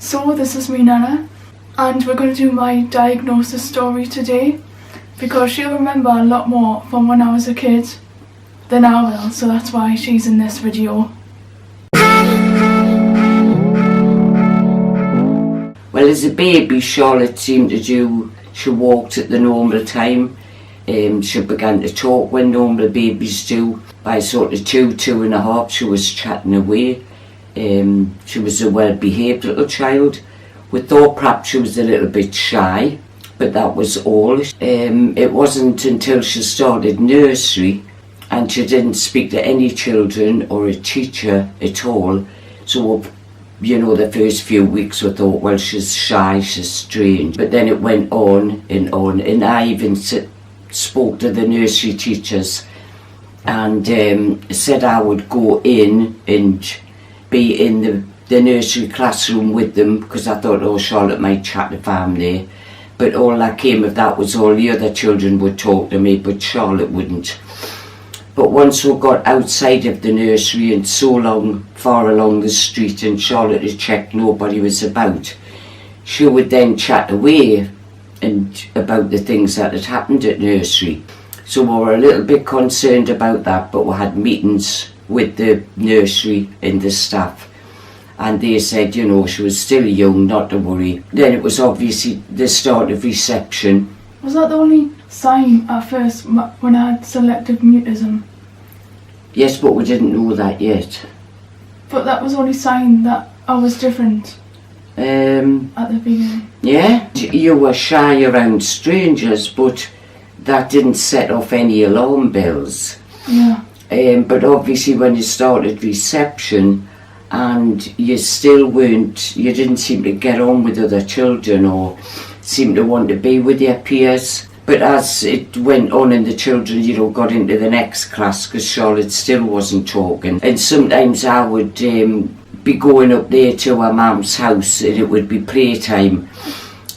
So this is me, Nana, and we're going to do my diagnosis story today because she'll remember a lot more from when I was a kid than I will, so that's why she's in this video. Well, as a baby, Charlotte seemed to do, she walked at the normal time. She began to talk when normal babies do. By sort of 2.5, she was chatting away. She was a well-behaved little child. We thought perhaps she was a little bit shy, but that was all. It wasn't until she started nursery and she didn't speak to any children or a teacher at all. So, you know, the first few weeks we thought, well, she's shy, she's strange. But then it went on, and I even spoke to the nursery teachers and said I would go in and be in the nursery classroom with them, because I thought, oh, Charlotte might chat if I'm there. But all that came of that was all the other children would talk to me, but Charlotte wouldn't. But once we got outside of the nursery and far along the street, and Charlotte had checked nobody was about, she would then chat away and about the things that had happened at nursery. So we were a little bit concerned about that, but we had meetings with the nursery and the staff, and they said, you know, she was still young, not to worry. Then it was obviously the start of reception. Was that the only sign at first when I had selective mutism? Yes, but we didn't know that yet. But that was the only sign that I was different at the beginning. Yeah, you were shy around strangers, but that didn't set off any alarm bells. Yeah. But obviously when you started reception and you still you didn't seem to get on with other children or seem to want to be with your peers. But as it went on and the children, you know, got into the next class, because Charlotte still wasn't talking. And sometimes I would be going up there to her mum's house and it would be playtime.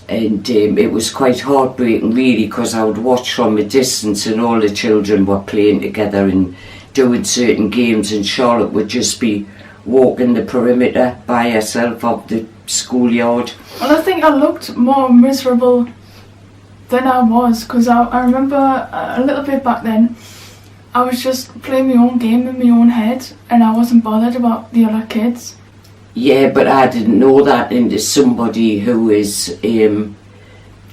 And it was quite heartbreaking really, because I would watch from a distance and all the children were playing together and doing certain games, and Charlotte would just be walking the perimeter by herself of the schoolyard. Well, I think I looked more miserable than I was, because I remember a little bit back then I was just playing my own game in my own head and I wasn't bothered about the other kids. Yeah, but I didn't know that into somebody who is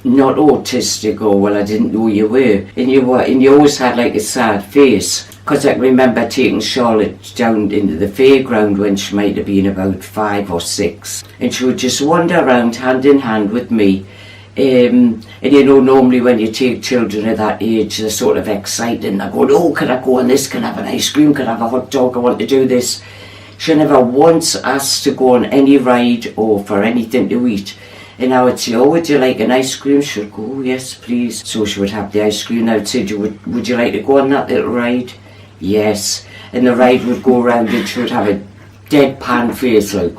not autistic, or well, I didn't know you were. And you always had like a sad face, because I remember taking Charlotte down into the fairground when she might have been about 5 or 6, and she would just wander around hand in hand with me. And you know, normally when you take children at that age, they're sort of excited and they're going, oh, can I go on this, can I have an ice cream, can I have a hot dog, I want to do this. She never once asked to go on any ride or for anything to eat. And I would say, oh, would you like an ice cream? She would go, oh, yes, please. So she would have the ice cream. I would say, would you like to go on that little ride? Yes. And the ride would go around and she would have a deadpan face, like,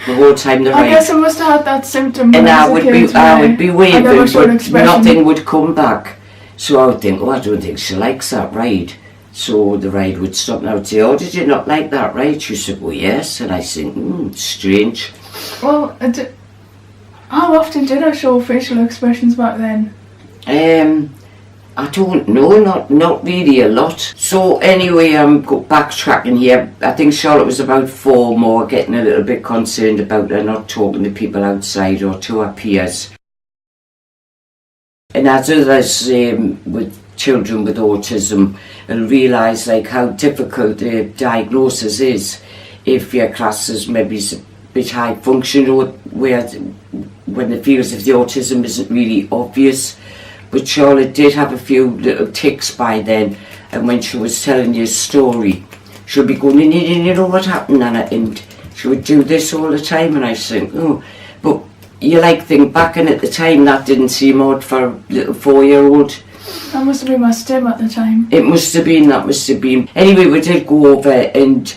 the whole time the ride. I guess I must have had that symptom. And I would be waving, but nothing would come back. So I would think, oh, I don't think she likes that ride. So the ride would stop and I would say, oh, did you not like that ride? She said, well, yes. And I think, strange. Well, how often did I show facial expressions back then? I don't know, not really a lot. So anyway, I'm backtracking here. I think Charlotte was about 4, more getting a little bit concerned about her not talking to people outside or to her peers. And as others with children with autism will realise like how difficult the diagnosis is if your class is maybe a bit high function, or when it feels if the autism isn't really obvious. But Charlotte did have a few little tics by then, and when she was telling you a story, she would be going, you know what happened, Nana? And she would do this all the time, and I think, oh, but you like think back, and at the time that didn't seem odd for a little 4-year-old. That must have been my stim at the time. It must have been, that must have been. Anyway, we did go over, and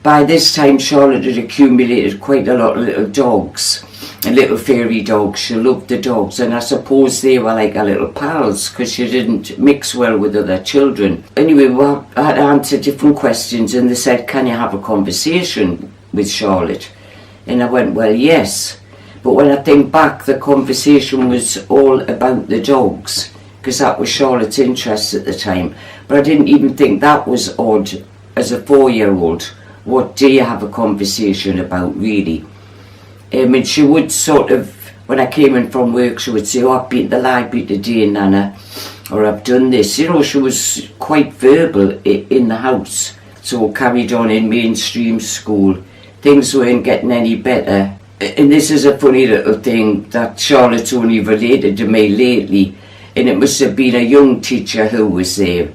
by this time Charlotte had accumulated quite a lot of little dogs, and little fairy dogs. She loved the dogs, and I suppose they were like her little pals, because she didn't mix well with other children. Anyway, we had to answer different questions, and they said, can you have a conversation with Charlotte? And I went, well, yes. But when I think back, the conversation was all about the dogs, because that was Charlotte's interest at the time. But I didn't even think that was odd as a 4-year-old. What do you have a conversation about, really? And she would sort of, when I came in from work, she would say, oh, I've been to the library today, Nana, or I've done this. You know, she was quite verbal in the house. So carried on in mainstream school. Things weren't getting any better. And this is a funny little thing that Charlotte's only related to me lately. And it must have been a young teacher who was there.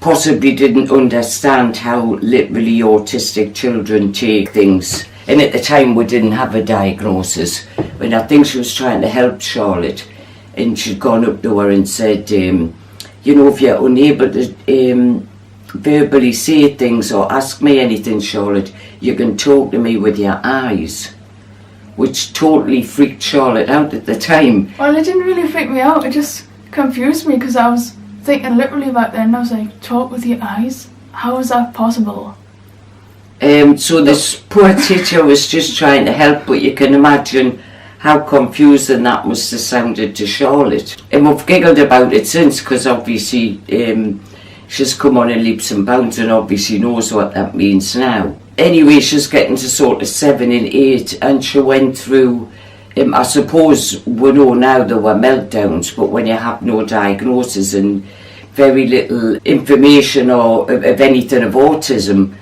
Possibly didn't understand how literally autistic children take things. And at the time we didn't have a diagnosis. And I think she was trying to help Charlotte. And she'd gone up to her and said, you know, if you're unable to verbally say things or ask me anything, Charlotte, you can talk to me with your eyes. Which totally freaked Charlotte out at the time. Well, it didn't really freak me out, it just confused me, because I was thinking literally back then, I was like, talk with your eyes? How is that possible? So this poor teacher was just trying to help, but you can imagine how confusing that must have sounded to Charlotte. And we've giggled about it since, because obviously she's come on in leaps and bounds and obviously knows what that means now. Anyway, she's getting to sort of 7 and 8, and she went through, I suppose we know now there were meltdowns, but when you have no diagnosis and very little information or of anything of autism,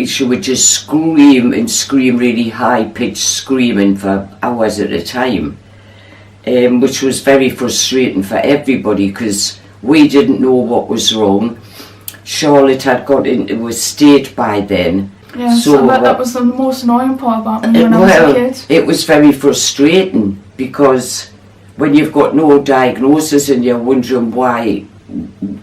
she would just scream and scream, really high-pitched screaming for hours at a time, which was very frustrating for everybody because we didn't know what was wrong. Charlotte had got into a state by then. Yeah, so that was the most annoying part about me when I was a kid. It was very frustrating because when you've got no diagnosis and you're wondering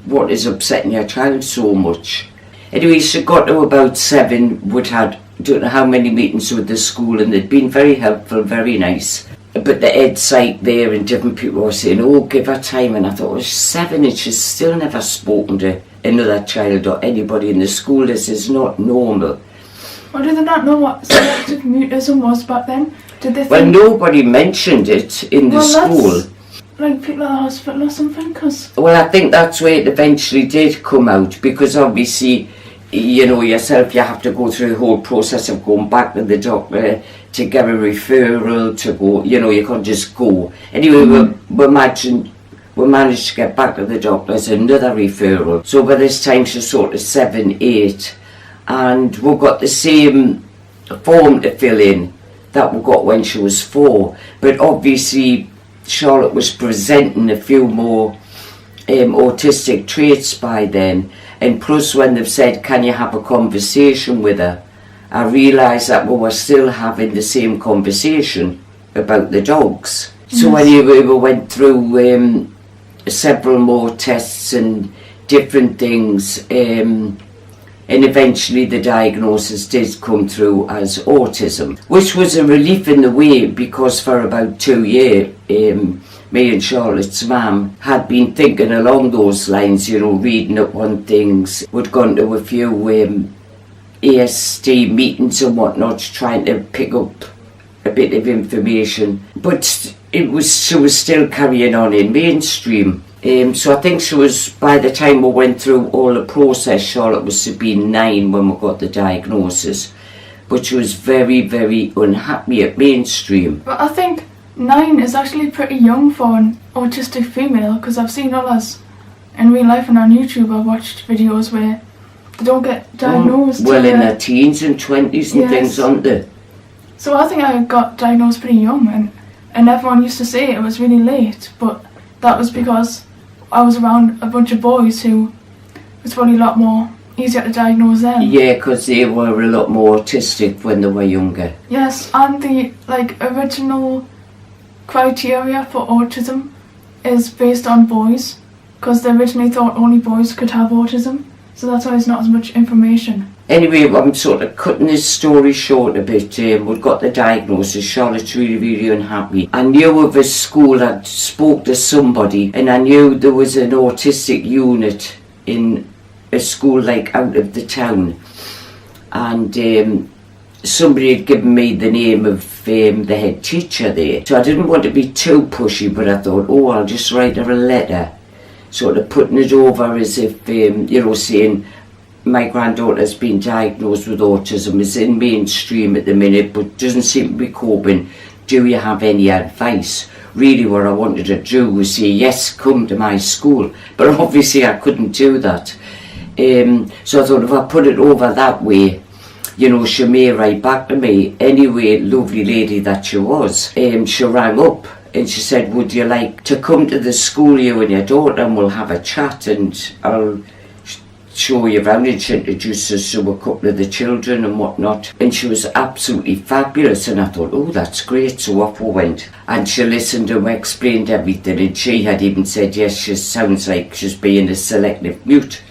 what is upsetting your child so much. Anyway, she got to about 7, we'd had don't know how many meetings with the school, and they'd been very helpful, very nice. But the ed psych there and different people were saying, oh, give her time. And I thought, well, she's 7 and she's still never spoken to another child or anybody in the school. This is not normal. Well, did they not know what selective mutism was back then? Did they think... Well, nobody mentioned it in the school. That's like people at the hospital or something, cause... Well, I think that's where it eventually did come out, because obviously, you know yourself, you have to go through the whole process of going back to the doctor to get a referral, to go, you know, you can't just go. Anyway, we managed to get back to the doctor as another referral. So by this time she's sort of 7, 8, and we got the same form to fill in that we got when she was 4. But obviously Charlotte was presenting a few more autistic traits by then. And plus when they've said, can you have a conversation with her, I realised that we were still having the same conversation about the dogs. Yes. So anyway, we went through several more tests and different things, and eventually the diagnosis did come through as autism, which was a relief in the way, because for about 2 years, me and Charlotte's mum had been thinking along those lines, you know, reading up on things. We'd gone to a few ASD meetings and whatnot, trying to pick up a bit of information. But she was still carrying on in mainstream. So I think she was, by the time we went through all the process, Charlotte was to be 9 when we got the diagnosis. But she was very, very unhappy at mainstream. But I think 9 is actually pretty young for an autistic female, because I've seen others in real life and on YouTube. I've watched videos where they don't get diagnosed. Well, in their teens and 20s and things, aren't they? So I think I got diagnosed pretty young, and everyone used to say it was really late, but that was because I was around a bunch of boys who it's probably a lot more easier to diagnose them. Yeah, because they were a lot more autistic when they were younger. Yes, and the original criteria for autism is based on boys, because they originally thought only boys could have autism, so that's why there's not as much information. Anyway, I'm sort of cutting this story short a bit. We'd got the diagnosis. Charlotte's really, really unhappy. I knew of a school, I spoke to somebody, and I knew there was an autistic unit in a school like out of the town, and somebody had given me the name of the head teacher there. So I didn't want to be too pushy, but I thought, oh, I'll just write her a letter, sort of putting it over as if, you know, saying, my granddaughter's been diagnosed with autism, is in mainstream at the minute, but doesn't seem to be coping. Do you have any advice? Really what I wanted to do was say, yes, come to my school. But obviously I couldn't do that. So I thought if I put it over that way, you know, she may write back to me. Anyway, lovely lady that she was, she rang up and she said, would you like to come to the school, you and your daughter, and we'll have a chat and I'll show you around, and she introduced us to a couple of the children and whatnot. And she was absolutely fabulous, and I thought, oh, that's great. So off we went, and she listened and we explained everything, and she had even said, yes, she sounds like she's being a selective mute.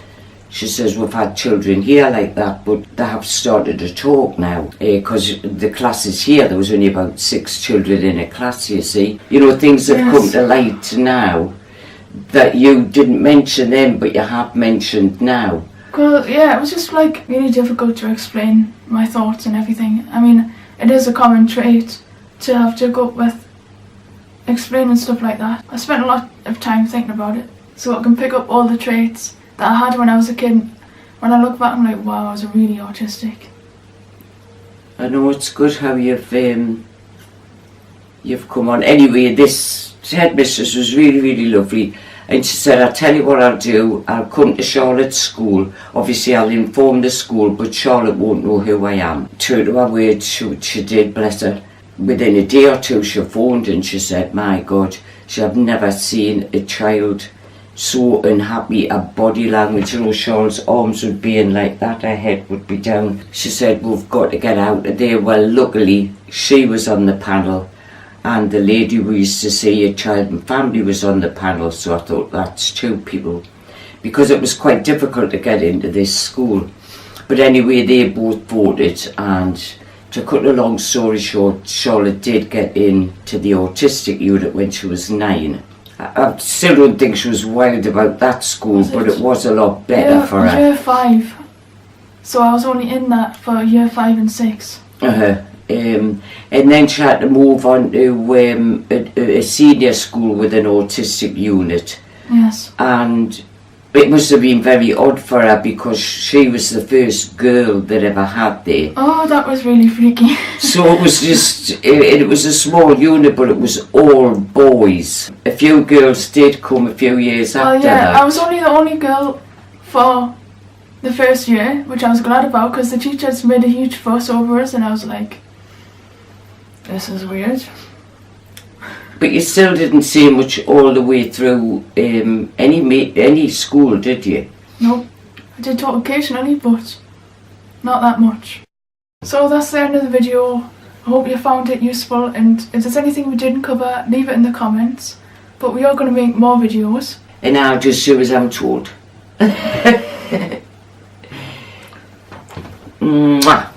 She says, we've had children here like that, but they have started to talk now, because the classes here, there was only about 6 children in a class, you see. You know, things have come to light now that you didn't mention then, but you have mentioned now. Well, yeah, it was just like really difficult to explain my thoughts and everything. I mean, it is a common trait to have to go up with explaining stuff like that. I spent a lot of time thinking about it, so I can pick up all the traits that I had when I was a kid. When I look back, I'm like, wow, I was really autistic. I know, it's good how you've come on. Anyway, this headmistress was really, really lovely, and she said, I'll tell you what I'll do, I'll come to Charlotte's school. Obviously I'll inform the school, but Charlotte won't know who I am. True to her word, she did, bless her. Within a day or two she phoned and she said, my God, she had never seen a child so unhappy. Her body language, you know, Charlotte's arms would be in like that, her head would be down. She said, we've got to get out of there. Well, luckily she was on the panel, and the lady we used to see, a child and family, was on the panel, so I thought that's 2 people, because it was quite difficult to get into this school. But anyway, they both voted, and to cut a long story short, Charlotte did get into the autistic unit when she was 9. I still don't think she was wild about that school, but it was a lot better for her. Year 5, so I was only in that for year 5 and 6. And then she had to move on to a senior school with an autistic unit. Yes. And it must have been very odd for her, because she was the first girl that ever had there. Oh, that was really freaky. So it was just, it was a small unit, but it was all boys. A few girls did come a few years after that. I was only the only girl for the first year, which I was glad about, because the teachers made a huge fuss over us, and I was like, this is weird. But you still didn't say much all the way through any school, did you? No, I did talk occasionally, but not that much. So that's the end of the video. I hope you found it useful, and if there's anything we didn't cover, leave it in the comments. But we are going to make more videos. And I'll just do as I'm told. Mwah.